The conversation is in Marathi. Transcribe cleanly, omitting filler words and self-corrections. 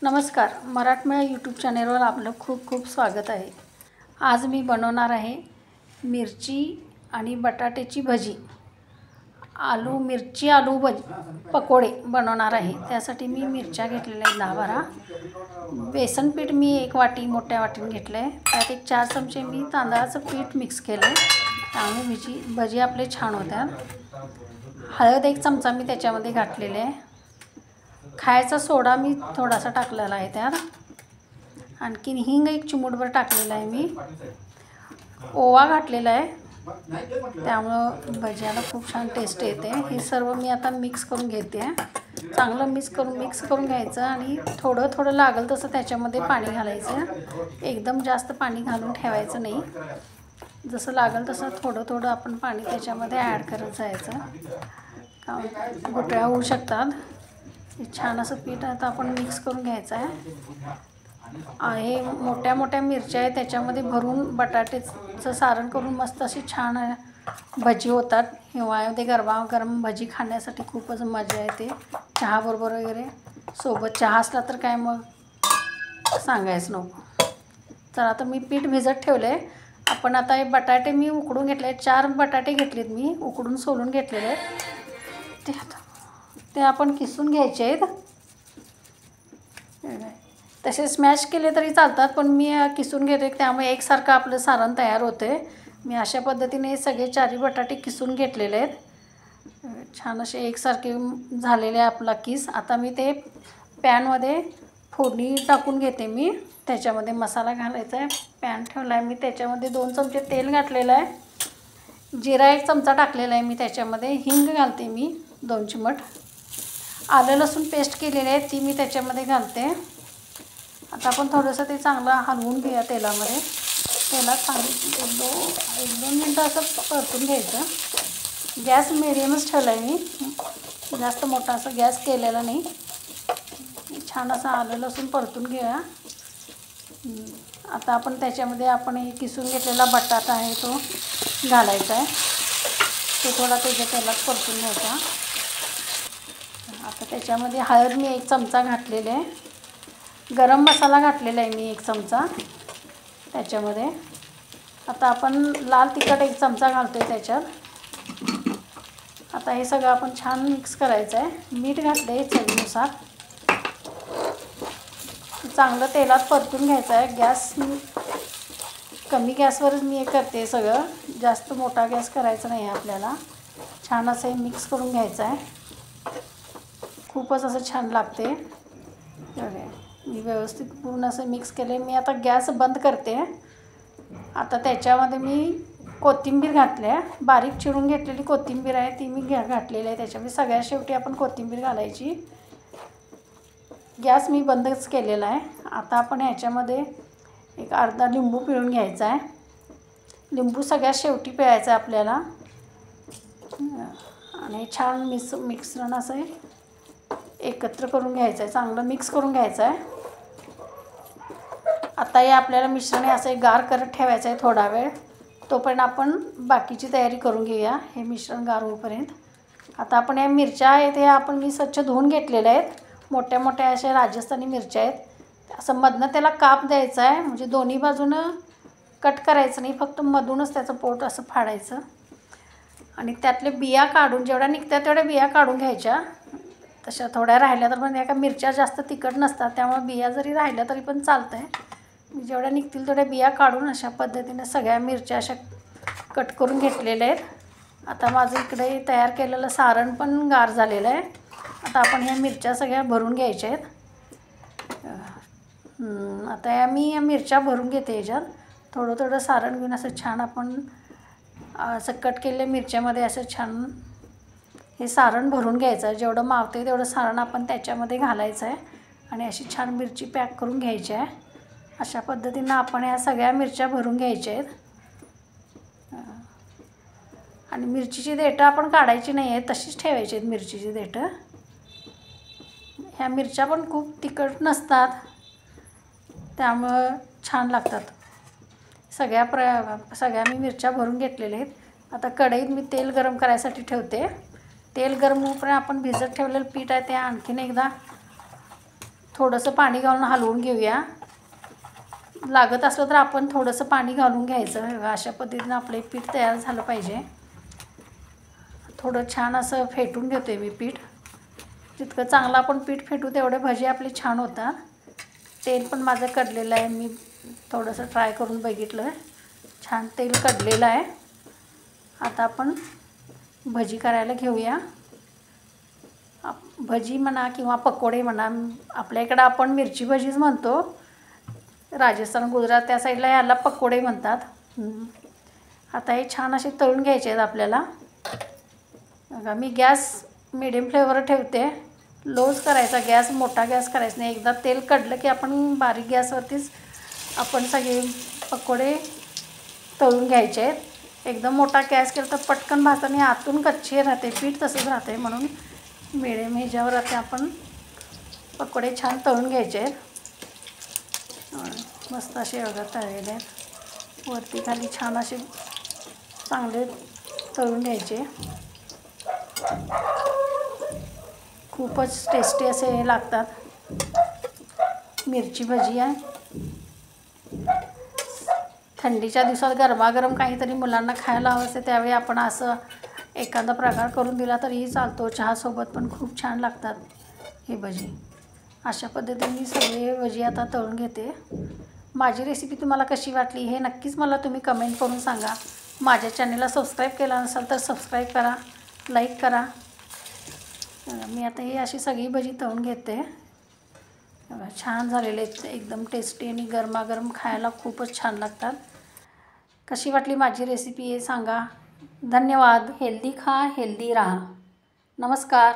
नमस्कार, मराठमोळा यूट्यूब चॅनेलवर आपलं खूप खूप स्वागत आहे। आज मी बनवणार आहे मिरची आणि बटाट्याची भजी, मिरची आलू भजी पकोडे बनवणार आहे। त्यासाठी मी मिरच्या घेतलेल्या आहेत 10-12, बेसन पीठ मी 1 वाटी मोठ्या वाटीने घेतलं आहे। त्यात एक 4 चमचे मी तांदळाचं पीठ मिक्स केलं आहे, त्यामुळे भजी आपले छान होतात। हळद 1 चमचा मी त्याच्यामध्ये घातलेले आहे। खायचा सोडा मी थोडासा टाकलेला आहे त्यात, आणखीन हिंग 1 चिमूटभर टाकलेला आहे मी, ओवा घातलेला आहे, त्यामुळे भज्याला खूप छान टेस्ट येते। हे सर्व मी आता मिक्स करून घेते, चांगलं मिक्स करून घ्यायचं आणि थोडं थोडं लागेल तसं त्याच्यामध्ये पाणी घालायचं। एकदम जास्त पाणी घालून ठेवायचं नाही, जसं लागेल तसं थोडं थोडं आपण पाणी त्याच्यामध्ये ॲड करत जायचं, कारण गुठळ्या होऊ शकतात। छान असं पीठ आता आपण मिक्स करून घ्यायचं आहे। हे मोठ्या मोठ्या मिरच्या आहेत, त्याच्यामध्ये भरून बटाट्याचं सारण करून मस्त अशी छान भजी होतात। हिवाळ्यामध्ये गरमागरम भजी खाण्यासाठी खूपच मजा येते, चहाबरोबर वगैरे। सोबत चहा असला तर काय मग सांगायचं नको। तर आता मी पीठ भिजत ठेवले। आपण आता हे बटाटे मी उकडून घेतले, 4 बटाटे घेतलेत मी, उकडून सोलून घेतलेले आहेत। ते आपण किसून घ्यायचे आहेत, तसे स्मॅश केले तरी चालतात, पण मी किसून घेते, त्यामुळे एकसारखं आपलं सारण तयार होते। मी अशा पद्धतीने सगळे 4 बटाटे किसून घेतलेले आहेत, छान असे एकसारखे झालेले आपला किस। आता मी ते पॅनमध्ये फोडणी टाकून घेते मी, त्याच्यामध्ये मसाला घालायचा आहे। पॅन ठेवला आहे मी, त्याच्यामध्ये 2 चमचे तेल घातलेलं आहे, जिरा 1 चमचा टाकलेला आहे मी, त्याच्यामध्ये हिंग घालते मी 2 चिमट, आलं लसूण पेस्ट केलेली आहे ती मी त्याच्यामध्ये घालते। आता आपण थोडंसं ते चांगलं हलवून घेऊया तेलामध्ये। तेलात चांगलं 1-2 मिनटं असं परतून घ्यायचं। गॅस मिडियमच ठेवला आहे मी, जास्त मोठा असं गॅस केलेला नाही। छान असं आलं लसूण परतून घेऊया। आता आपण त्याच्यामध्ये हे किसून घेतलेला बटाटा आहे तो घालायचा आहे, तो थोडा त्याच्या तेलात परतून घ्यायचा। आता त्याच्यामध्ये हळद मी 1 चमचा घातलेले आहे, गरम मसाला घातलेला आहे मी 1 चमचा त्याच्यामध्ये। आता आपण लाल तिखट 1 चमचा घालतो आहे त्याच्यात। आता हे सगळं आपण छान मिक्स करायचं आहे। मीठ घातलं आहे चवीनुसार, चांगलं तेलात परतून घ्यायचं आहे। गॅस कमी गॅसवरच मी हे करते सगळं, जास्त मोठा गॅस करायचा नाही आहे आपल्याला। छान असं हे मिक्स करून घ्यायचं आहे, खूपच असं छान लागते। मी व्यवस्थित पूर्ण असं मिक्स केले। मी आता गॅस बंद करते। आता त्याच्यामध्ये मी कोथिंबीर घातली आहे, बारीक चिरून घेतलेली कोथिंबीर आहे ती मी घातलेली आहे त्याच्यामध्ये। सगळ्यात शेवटी आपण कोथिंबीर घालायची। गॅस मी बंदच केलेला आहे। आता आपण ह्याच्यामध्ये एक अर्धा लिंबू पिळून घ्यायचा आहे, लिंबू सगळ्यात शेवटी पिळायचा आहे आपल्याला, आणि छान मिश्रण असं एकत्र करून घ्यायचं आहे, चांगलं मिक्स करून घ्यायचं आहे। आता हे आपल्याला मिश्रण असं गार करत ठेवायचं आहे थोडा वेळ, तोपर्यंत आपण बाकीची तयारी करून घेऊया हे मिश्रण गार होईपर्यंत। आता आपण या मिरच्या आहेत हे मी स्वच्छ धुवून घेतलेल्या आहेत, मोठ्या मोठ्या अशा राजस्थानी मिरच्या आहेत। असं मधनं त्याला काप द्यायचा आहे, म्हणजे दोन्ही बाजूनं कट करायचं नाही, फक्त मधूनच त्याचं पोट असं फाडायचं आणि त्यातले बिया काढून, जेवढ्या निघतात तेवढ्या बिया काढून घ्यायच्या। तशा थोड्या राहिल्या तर पण एका मिरच्या जास्त तिखट नसतात, त्यामुळे बिया जरी राहिल्या तरी पण चालतं आहे। जेवढ्या निघतील तेवढ्या बिया काढून अशा पद्धतीने सगळ्या मिरच्या अशा कट करून घेतलेल्या आहेत। आता माझं इकडे तयार केलेलं सारण पण गार झालेलं आहे। आता आपण ह्या मिरच्या सगळ्या भरून घ्यायच्या आहेत। आता या मिरच्या भरून घेते ह्याच्यात, थोडं थोडं सारण घेऊन असं छान आपण असं कट केलेल्या मिरच्यामध्ये असं छान हे सारण भरून घ्यायचं आहे। जेवढं मावते तेवढं सारण आपण त्याच्यामध्ये घालायचं आहे आणि अशी छान मिरची पॅक करून घ्यायची आहे। अशा पद्धतीनं आपण ह्या सगळ्या मिरच्या भरून घ्यायच्या आहेत। आणि मिरचीची देठं आपण काढायची नाही आहेत, तशीच ठेवायची आहेत मिरचीची देठं। ह्या मिरच्या पण खूप तिखट नसतात, त्यामुळं छान लागतात। सगळ्या मी मिरच्या भरून घेतलेल्या आहेत। आता कढईत मी तेल गरम करायसाठी ठेवते। तेल गरम होईपर्यंत आपण भिजत ठेवलेलं पीठ आहे ते आणखीन एकदा थोडंसं पाणी घालून हलवून घेऊया. लागत असलं तर आपण थोडंसं पाणी घालून घ्यायचं. अशा पद्धतीनं आपले पीठ तयार झालं पाहिजे. थोडं छान असं फेटून घेतो आहे मी पीठ. जितकं चांगलं आपण पीठ फेटू तेवढे भजी आपले छान होतात. तेल पण माझं कढलेलं आहे. मी थोडंसं ट्राय करून बघितलं, छान तेल कढलेलं आहे. आता आपण भजी करायला घेऊया. भजी म्हणा किंवा पकोडे म्हणा, आपल्या इकडं आपण मिरची भजीच म्हणतो. राजस्थान, गुजरात त्या साईडला याला पकोडे म्हणतात. आता हे छान असे तळून घ्यायचे आहेत आपल्याला. बघा मी गॅस मिडियम फ्लेवर ठेवते. लोच करायचा गॅस, मोठा गॅस करायचा नाही. एकदा तेल कढलं की आपण बारीक गॅसवरतीच आपण सगळे पकोडे तळून घ्यायचे आहेत. एकदम मोठा गॅस केला तर पटकन भाजताना आतून कच्चे राहते, पीठ तसंच राहते. म्हणून मिडियम ह्याच्यावर आता आपण पकोडे छान तळून घ्यायचे आहेत. मस्त असे बघा तळलेले आहेत. वरती खाली छान असे चांगले तळून घ्यायचे. खूपच टेस्टी असे हे लागतात. मिरची भजी आहे. थंडीच्या दिवसात गरमागरम काहीतरी मुलांना खायला हवं असते, त्यावेळी आपण असं एखादा प्रकार करून दिला तरीही चालतो. चहासोबत पण खूप छान लागतात हे भजी. अशा पद्धतीने मी सगळे भजी आता तळून घेते. माझी रेसिपी तुम्हाला कशी वाटली हे नक्कीच मला तुम्ही कमेंट करून सांगा. माझ्या चॅनलला सबस्क्राईब केला नसेल तर सबस्क्राईब करा, लाईक करा. मी आता ही अशी सगळी भजी तळून घेते. छान झालेले आहेत, एकदम टेस्टी आणि गरमागरम खायला खूपच छान लागतात. कशी वाटली माझी रेसिपी हे सांगा. धन्यवाद. हेल्दी खा, हेल्दी राहा. नमस्कार.